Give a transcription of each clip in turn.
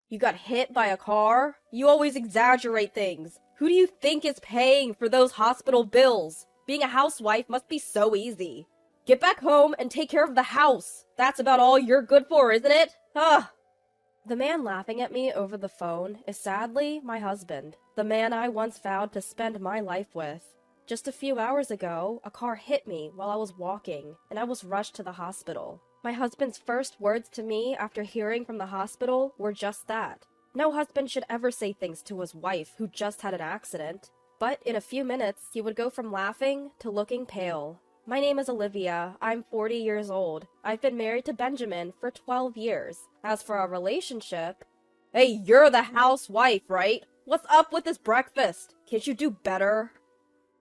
You got hit by a car? You always exaggerate things. Who do you think is paying for those hospital bills? Being a housewife must be so easy. Get back home and take care of the house. That's about all you're good for, isn't it? Ugh. The man laughing at me over the phone is sadly my husband, the man I once vowed to spend my life with. Just a few hours ago, a car hit me while I was walking, and I was rushed to the hospital. My husband's first words to me after hearing from the hospital were just that. No husband should ever say things to his wife who just had an accident. But in a few minutes, he would go from laughing to looking pale. My name is Olivia. I'm 40 years old. I've been married to Benjamin for 12 years. As for our relationship... Hey, you're the housewife, right? What's up with this breakfast? Can't you do better?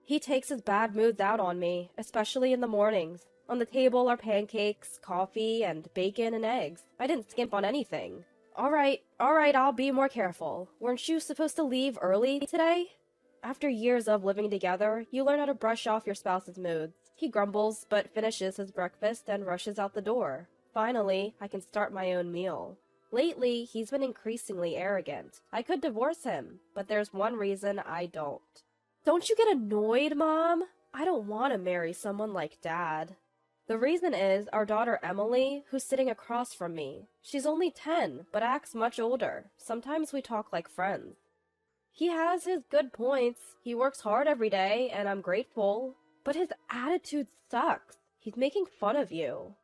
He takes his bad moods out on me, especially in the mornings. On the table are pancakes, coffee, and bacon and eggs. I didn't skimp on anything. Alright, I'll be more careful. Weren't you supposed to leave early today? After years of living together, you learn how to brush off your spouse's moods. He grumbles, but finishes his breakfast and rushes out the door. Finally, I can start my own meal. Lately, he's been increasingly arrogant. I could divorce him, but there's one reason I don't. Don't you get annoyed, Mom? I don't want to marry someone like Dad. The reason is our daughter Emily, who's sitting across from me. She's only 10, but acts much older. Sometimes we talk like friends. He has his good points. He works hard every day, and I'm grateful. But his attitude sucks. He's making fun of you.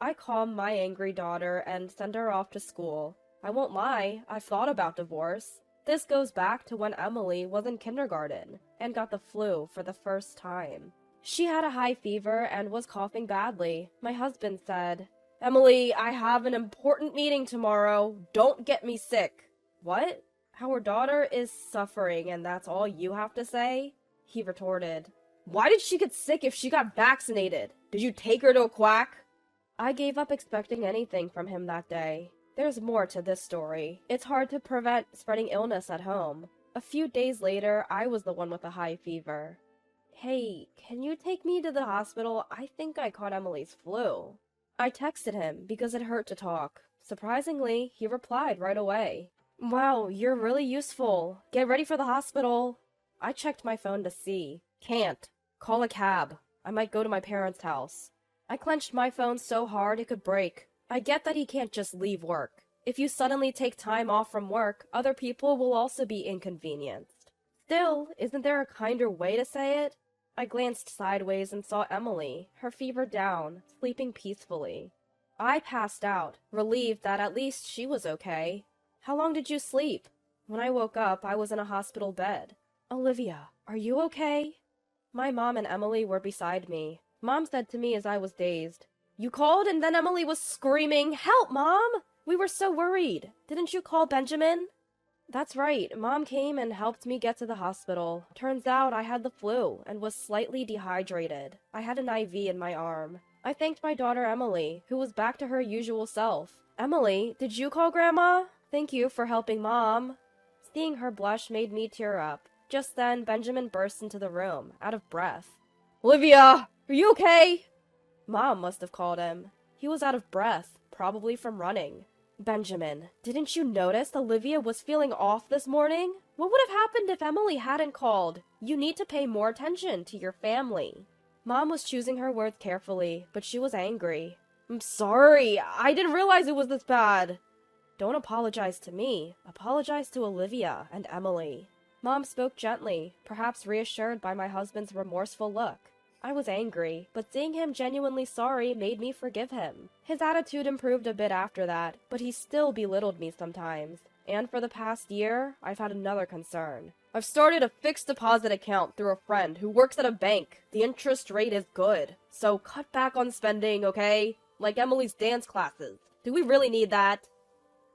I calm my angry daughter and send her off to school. I won't lie, I've thought about divorce. This goes back to when Emily was in kindergarten and got the flu for the first time. She had a high fever and was coughing badly. My husband said, "Emily, I have an important meeting tomorrow. Don't get me sick." What? Our daughter is suffering and that's all you have to say? He retorted. Why did she get sick if she got vaccinated? Did you take her to a quack? I gave up expecting anything from him that day. There's more to this story. It's hard to prevent spreading illness at home. A few days later, I was the one with a high fever. Hey, can you take me to the hospital? I think I caught Emily's flu. I texted him because it hurt to talk. Surprisingly, he replied right away. Wow, you're really useful. Get ready for the hospital. I checked my phone to see. Can't. Call a cab. I might go to my parents' house. I clenched my phone so hard it could break. I get that he can't just leave work. If you suddenly take time off from work, other people will also be inconvenienced. Still, isn't there a kinder way to say it? I glanced sideways and saw Emily, her fever down, sleeping peacefully. I passed out, relieved that at least she was okay. How long did you sleep? When I woke up, I was in a hospital bed. Olivia, are you okay? My mom and Emily were beside me. Mom said to me as I was dazed, You called and then Emily was screaming, Help, Mom! We were so worried. Didn't you call Benjamin? That's right. Mom came and helped me get to the hospital. Turns out I had the flu and was slightly dehydrated. I had an IV in my arm. I thanked my daughter Emily, who was back to her usual self. Emily, did you call Grandma? Thank you for helping Mom. Seeing her blush made me tear up. Just then, Benjamin burst into the room, out of breath. Olivia, are you okay? Mom must have called him. He was out of breath, probably from running. Benjamin, didn't you notice Olivia was feeling off this morning? What would have happened if Emily hadn't called? You need to pay more attention to your family. Mom was choosing her words carefully, but she was angry. I'm sorry, I didn't realize it was this bad. Don't apologize to me. Apologize to Olivia and Emily. Mom spoke gently, perhaps reassured by my husband's remorseful look. I was angry, but seeing him genuinely sorry made me forgive him. His attitude improved a bit after that, but he still belittled me sometimes. And for the past year, I've had another concern. I've started a fixed deposit account through a friend who works at a bank. The interest rate is good, so cut back on spending, okay? Like Emily's dance classes. Do we really need that?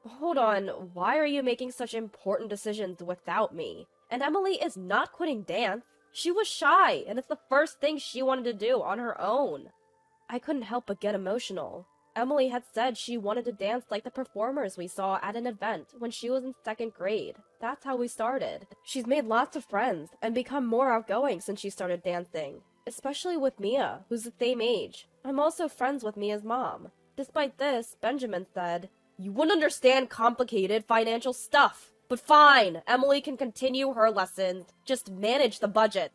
Hold on, why are you making such important decisions without me? And Emily is not quitting dance. She was shy, and it's the first thing she wanted to do on her own. I couldn't help but get emotional. Emily had said she wanted to dance like the performers we saw at an event when she was in 2nd grade. That's how we started. She's made lots of friends and become more outgoing since she started dancing, especially with Mia, who's the same age. I'm also friends with Mia's mom. Despite this, Benjamin said, You wouldn't understand complicated financial stuff. But fine, Emily can continue her lessons. Just manage the budget.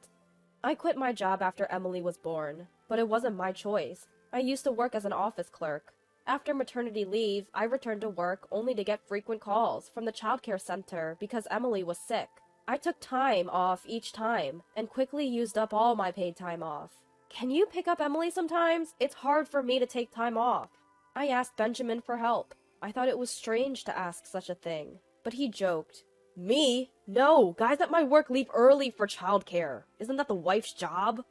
I quit my job after Emily was born, but it wasn't my choice. I used to work as an office clerk. After maternity leave, I returned to work only to get frequent calls from the childcare center because Emily was sick. I took time off each time and quickly used up all my paid time off. Can you pick up Emily sometimes? It's hard for me to take time off. I asked Benjamin for help. I thought it was strange to ask such a thing, but he joked. Me? No, guys at my work leave early for childcare. Isn't that the wife's job?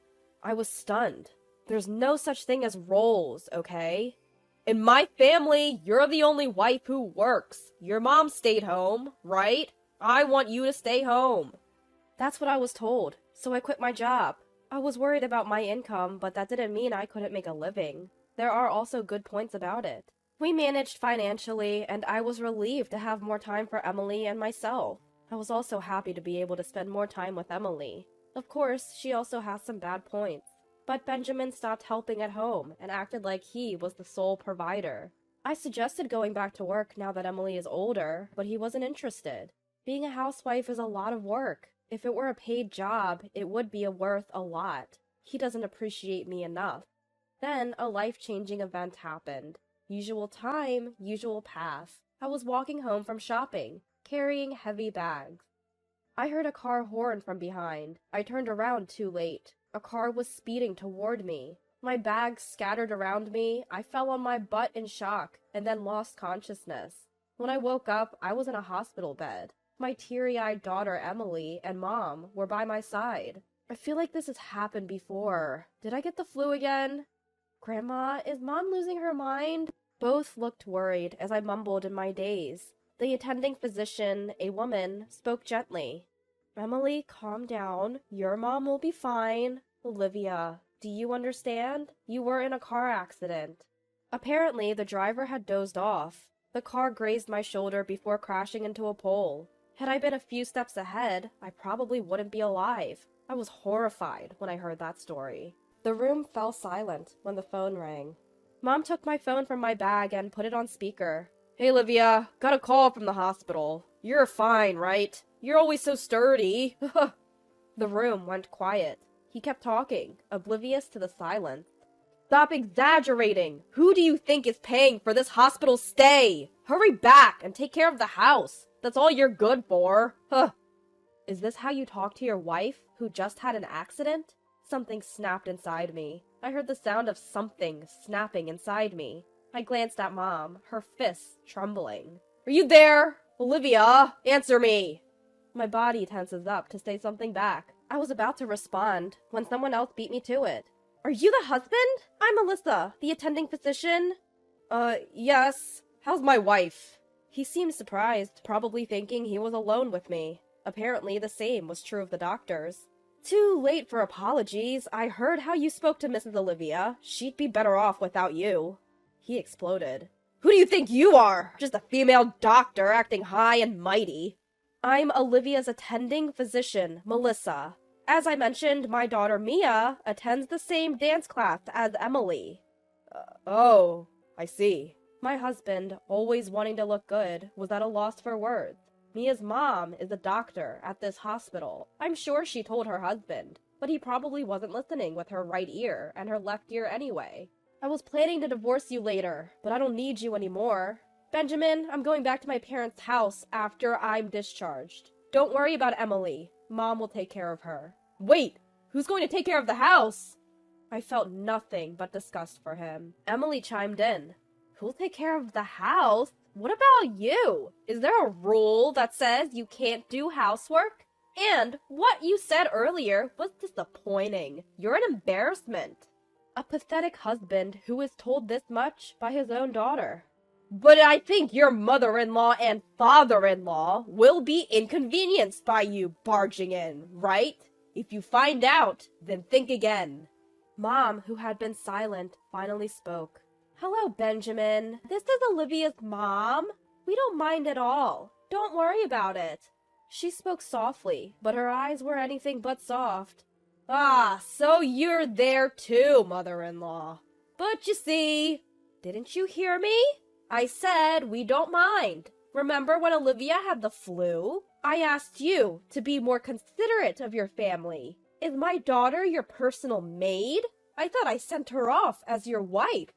I was stunned. There's no such thing as roles, okay? In my family, you're the only wife who works. Your mom stayed home, right? I want you to stay home. That's what I was told, so I quit my job. I was worried about my income, but that didn't mean I couldn't make a living. There are also good points about it. We managed financially, and I was relieved to have more time for Emily and myself. I was also happy to be able to spend more time with Emily. Of course, she also has some bad points. But Benjamin stopped helping at home and acted like he was the sole provider. I suggested going back to work now that Emily is older, but he wasn't interested. Being a housewife is a lot of work. If it were a paid job, it would be worth a lot. He doesn't appreciate me enough. Then a life-changing event happened. Usual time, usual path. I was walking home from shopping, carrying heavy bags. I heard a car horn from behind. I turned around too late. A car was speeding toward me. My bags scattered around me. I fell on my butt in shock and then lost consciousness. When I woke up, I was in a hospital bed. My teary-eyed daughter Emily and Mom were by my side. I feel like this has happened before. Did I get the flu again? Grandma, is Mom losing her mind? Both looked worried as I mumbled in my daze. The attending physician, a woman, spoke gently. Emily, calm down. Your mom will be fine. Olivia, do you understand? You were in a car accident. Apparently, the driver had dozed off. The car grazed my shoulder before crashing into a pole. Had I been a few steps ahead, I probably wouldn't be alive. I was horrified when I heard that story. The room fell silent when the phone rang. Mom took my phone from my bag and put it on speaker. Hey, Olivia, got a call from the hospital. You're fine, right? You're always so sturdy. The room went quiet. He kept talking, oblivious to the silence. Stop exaggerating! Who do you think is paying for this hospital stay? Hurry back and take care of the house. That's all you're good for. Is this how you talk to your wife, who just had an accident? Something snapped inside me. I heard the sound of something snapping inside me. I glanced at Mom, her fists trembling. Are you there? Olivia, answer me! My body tenses up to say something back. I was about to respond when someone else beat me to it. Are you the husband? I'm Melissa, the attending physician. Yes. How's my wife? He seemed surprised, probably thinking he was alone with me. Apparently the same was true of the doctors. Too late for apologies. I heard how you spoke to Mrs. Olivia. She'd be better off without you. He exploded. Who do you think you are? Just a female doctor acting high and mighty. I'm Olivia's attending physician, Melissa. As I mentioned, my daughter Mia attends the same dance class as Emily. Oh, I see. My husband, always wanting to look good, was at a loss for words. Mia's mom is a doctor at this hospital. I'm sure she told her husband, but he probably wasn't listening with her right ear and her left ear anyway. I was planning to divorce you later, but I don't need you anymore. Benjamin, I'm going back to my parents' house after I'm discharged. Don't worry about Emily. Mom will take care of her. Wait, who's going to take care of the house? I felt nothing but disgust for him. Emily chimed in. Who'll take care of the house? What about you? Is there a rule that says you can't do housework? And what you said earlier was disappointing. You're an embarrassment. A pathetic husband who is told this much by his own daughter. But I think your mother-in-law and father-in-law will be inconvenienced by you barging in, right? If you find out, then think again. Mom, who had been silent, finally spoke. Hello, Benjamin. This is Olivia's mom. We don't mind at all. Don't worry about it. She spoke softly, but her eyes were anything but soft. Ah, so you're there too, mother-in-law. But you see, didn't you hear me? I said we don't mind. Remember when Olivia had the flu? I asked you to be more considerate of your family. Is my daughter your personal maid? I thought I sent her off as your wife.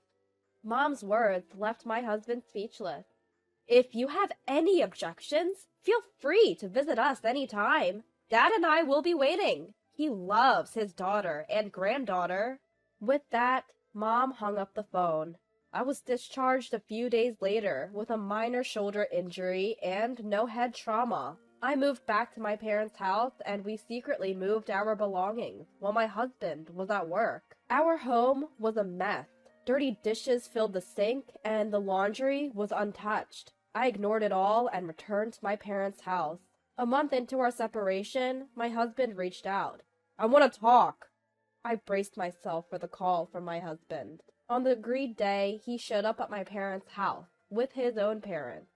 Mom's words left my husband speechless. If you have any objections, feel free to visit us anytime. Dad and I will be waiting. He loves his daughter and granddaughter. With that, Mom hung up the phone. I was discharged a few days later with a minor shoulder injury and no head trauma. I moved back to my parents' house and we secretly moved our belongings while my husband was at work. Our home was a mess. Dirty dishes filled the sink and the laundry was untouched. I ignored it all and returned to my parents' house. A month into our separation, my husband reached out. I want to talk. I braced myself for the call from my husband. On the agreed day, he showed up at my parents' house with his own parents.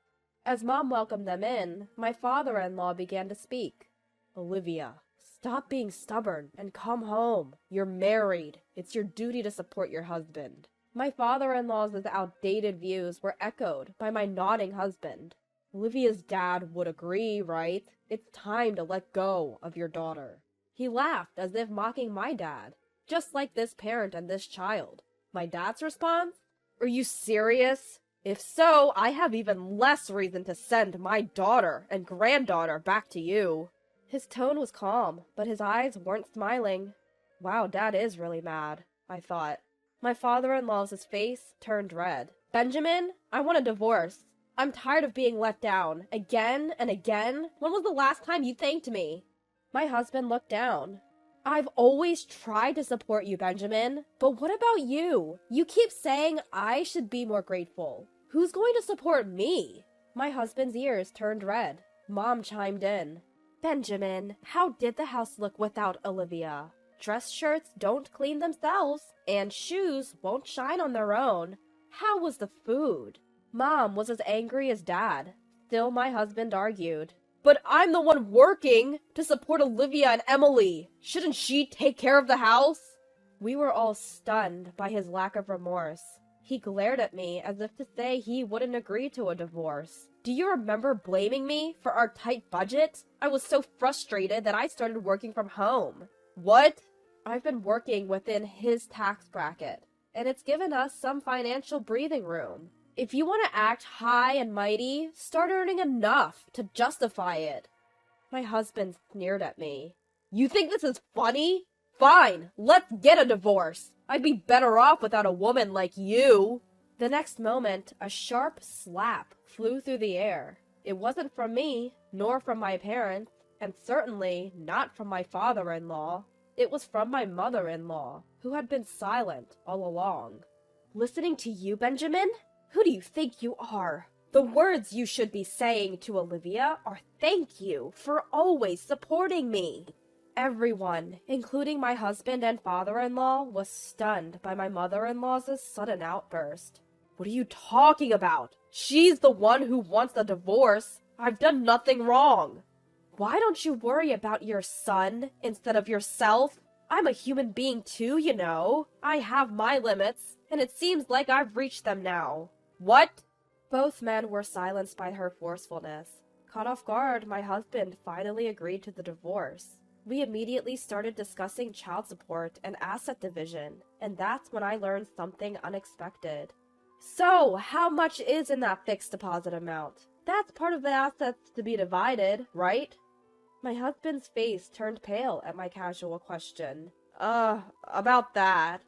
As Mom welcomed them in, my father-in-law began to speak. Olivia, stop being stubborn and come home. You're married. It's your duty to support your husband. My father-in-law's outdated views were echoed by my nodding husband. Olivia's dad would agree, right? It's time to let go of your daughter. He laughed as if mocking my dad, just like this parent and this child. My dad's response? Are you serious? If so, I have even less reason to send my daughter and granddaughter back to you. His tone was calm, but his eyes weren't smiling. Wow, Dad is really mad, I thought. My father-in-law's face turned red. Benjamin, I want a divorce. I'm tired of being let down, again and again. When was the last time you thanked me? My husband looked down. I've always tried to support you, Benjamin, but what about you? You keep saying I should be more grateful. Who's going to support me? My husband's ears turned red. Mom chimed in. Benjamin, how did the house look without Olivia? Dress shirts don't clean themselves, and shoes won't shine on their own. How was the food? Mom was as angry as Dad. Still, my husband argued. But I'm the one working to support Olivia and Emily. Shouldn't she take care of the house? We were all stunned by his lack of remorse. He glared at me as if to say he wouldn't agree to a divorce. Do you remember blaming me for our tight budget? I was so frustrated that I started working from home. What? I've been working within his tax bracket, and it's given us some financial breathing room. If you want to act high and mighty, start earning enough to justify it. My husband sneered at me. You think this is funny? Fine, let's get a divorce. I'd be better off without a woman like you. The next moment, a sharp slap flew through the air. It wasn't from me, nor from my parents, and certainly not from my father-in-law. It was from my mother-in-law, who had been silent all along. Listening to you, Benjamin? Who do you think you are? The words you should be saying to Olivia are thank you for always supporting me. Everyone, including my husband and father-in-law, was stunned by my mother-in-law's sudden outburst. What are you talking about? She's the one who wants a divorce. I've done nothing wrong. Why don't you worry about your son instead of yourself? I'm a human being too, you know. I have my limits, and it seems like I've reached them now. What? Both men were silenced by her forcefulness. Caught off guard, my husband finally agreed to the divorce. We immediately started discussing child support and asset division, and that's when I learned something unexpected. So, how much is in that fixed deposit amount? That's part of the assets to be divided, right? My husband's face turned pale at my casual question. About that.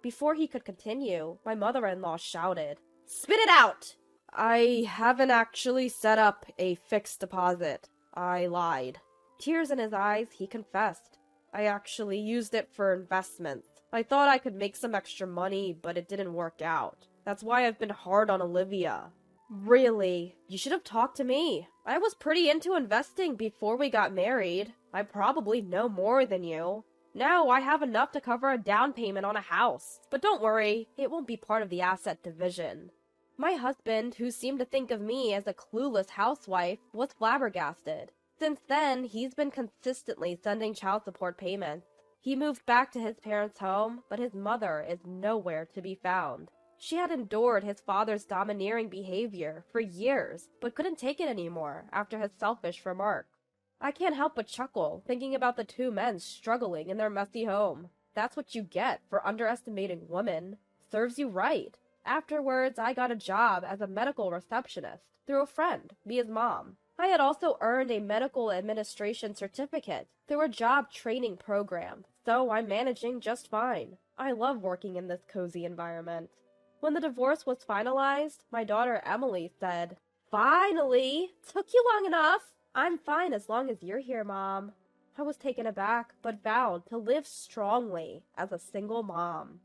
Before he could continue, my mother-in-law shouted, Spit it out! I haven't actually set up a fixed deposit. I lied. Tears in his eyes, he confessed. I actually used it for investments. I thought I could make some extra money, but it didn't work out. That's why I've been hard on Olivia. Really? You should have talked to me. I was pretty into investing before we got married. I probably know more than you. Now I have enough to cover a down payment on a house. But don't worry, it won't be part of the asset division. My husband, who seemed to think of me as a clueless housewife, was flabbergasted. Since then, he's been consistently sending child support payments. He moved back to his parents' home, but his mother is nowhere to be found. She had endured his father's domineering behavior for years, but couldn't take it anymore after his selfish remark. I can't help but chuckle, thinking about the two men struggling in their messy home. That's what you get for underestimating women. Serves you right. Afterwards, I got a job as a medical receptionist through a friend, Mia's mom. I had also earned a medical administration certificate through a job training program, so I'm managing just fine. I love working in this cozy environment. When the divorce was finalized, my daughter Emily said, "Finally! Took you long enough! I'm fine as long as you're here, Mom." I was taken aback, but vowed to live strongly as a single mom.